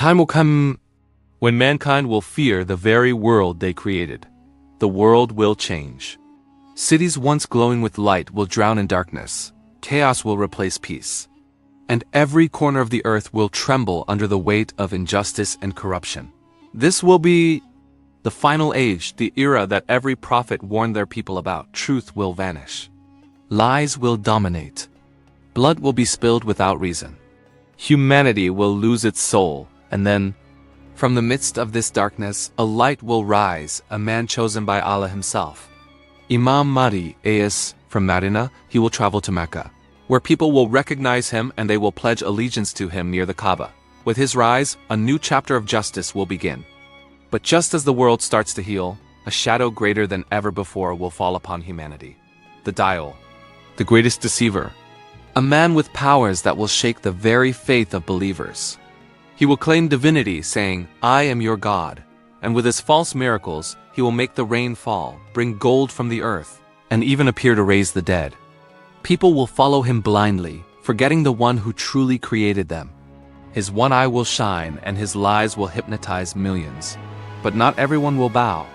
time will come when mankind will fear the very world they created. The world will change. Cities once glowing with light will drown in darkness. Chaos will replace peace. And every corner of the earth will tremble under the weight of injustice and corruption. This will be the final age, the era that every prophet warned their people about. Truth will vanish. Lies will dominate. Blood will be spilled without reason. Humanity will lose its soul, and then, from the midst of this darkness, a light will rise, a man chosen by Allah himself. Imam Mahdi is from Medina. He will travel to Mecca, where people will recognize him and they will pledge allegiance to him near the Kaaba. With his rise, a new chapter of justice will begin. But just as the world starts to heal, a shadow greater than ever before will fall upon humanity. The Dajjal, the greatest deceiver, a man with powers that will shake the very faith of believers. He will claim divinity, saying, "I am your God," and with his false miracles, he will make the rain fall, bring gold from the earth, and even appear to raise the dead. People will follow him blindly, forgetting the one who truly created them. His one eye will shine, and his lies will hypnotize millions. But not everyone will bow.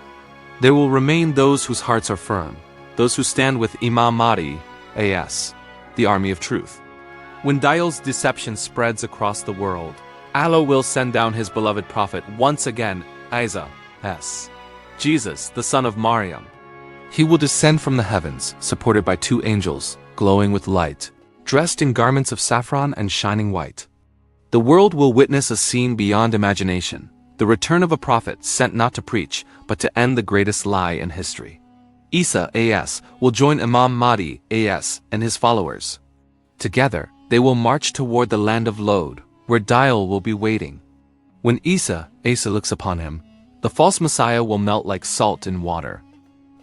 There will remain those whose hearts are firm, those who stand with Imam Mahdi, as the army of truth. When Dajjal's deception spreads across the world, Allah will send down his beloved prophet once again, Isa, Jesus, the son of Maryam. He will descend from the heavens, supported by two angels, glowing with light, dressed in garments of saffron and shining white. The world will witness a scene beyond imagination, the return of a prophet sent not to preach, but to end the greatest lie in history. Isa, will join Imam Mahdi, and his followers. Together, they will march toward the land of Lod, where Dajjal will be waiting. When Isa, looks upon him, the false Messiah will melt like salt in water.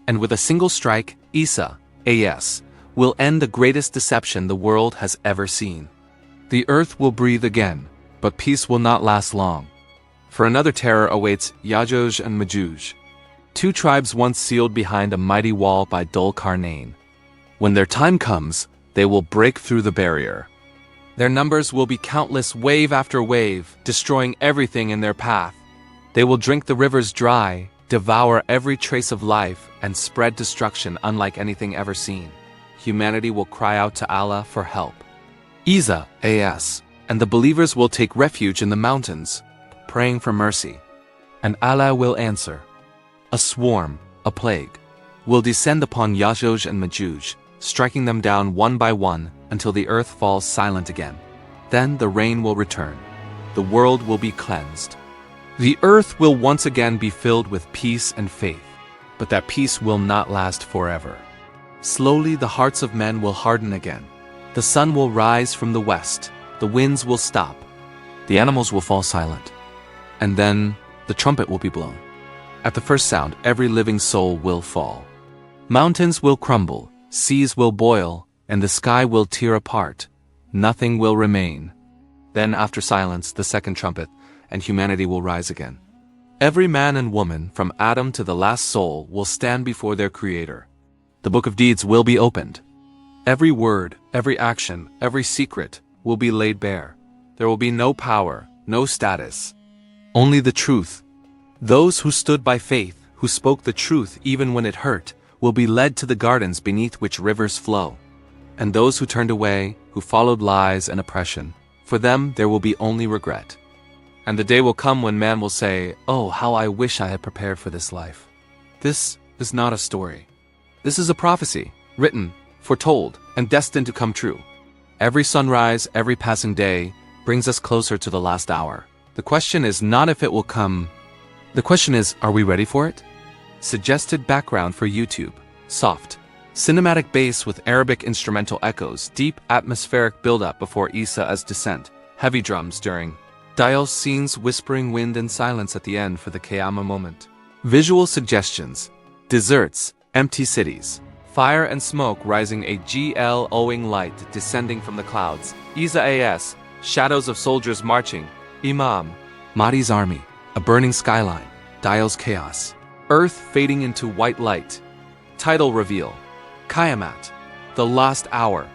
And with a single strike, Isa, will end the greatest deception the world has ever seen. The earth will breathe again, but peace will not last long. For another terror awaits Yajooj and Majooj, two tribes once sealed behind a mighty wall by Dhul Qarnayn. When their time comes, they will break through the barrier. Their numbers will be countless, wave after wave, destroying everything in their path. They will drink the rivers dry, devour every trace of life, and spread destruction unlike anything ever seen. Humanity will cry out to Allah for help. Isa, and the believers will take refuge in the mountains, praying for mercy. And Allah will answer. A swarm, a plague, will descend upon Yajooj and Majooj, striking them down one by one until the earth falls silent again. Then the rain will return. The world will be cleansed. The earth will once again be filled with peace and faith, but that peace will not last forever. Slowly the hearts of men will harden again. The sun will rise from the west. The winds will stop. The animals will fall silent. And then the trumpet will be blown. At the first sound, every living soul will fall. Mountains will crumble, seas will boil, and the sky will tear apart. Nothing will remain. Then after silence, the second trumpet, and humanity will rise again. Every man and woman, from Adam to the last soul, will stand before their Creator. The book of deeds will be opened. Every word, every action, every secret will be laid bare. There will be no power, no status, only the truth. Those who stood by faith, who spoke the truth even when it hurt, will be led to the gardens beneath which rivers flow. And those who turned away, who followed lies and oppression, for them there will be only regret. And the day will come when man will say, "Oh, how I wish I had prepared for this life." This is not a story. This is a prophecy, written, foretold, and destined to come true. Every sunrise, every passing day, brings us closer to the last hour. The question is not if it will come. The question is, are we ready for it? Suggested background for YouTube. Soft, cinematic bass with Arabic instrumental echoes, deep atmospheric build-up before Isa's descent, heavy drums during Dajjal's scenes, whispering wind and silence at the end for the Qayamat moment. Visual suggestions, deserts, empty cities, fire and smoke rising, a glowing light descending from the clouds, Isa's, shadows of soldiers marching, Imam Mahdi's army, a burning skyline, Dajjal's chaos, earth fading into white light. Title reveal, Qayamat, the last hour.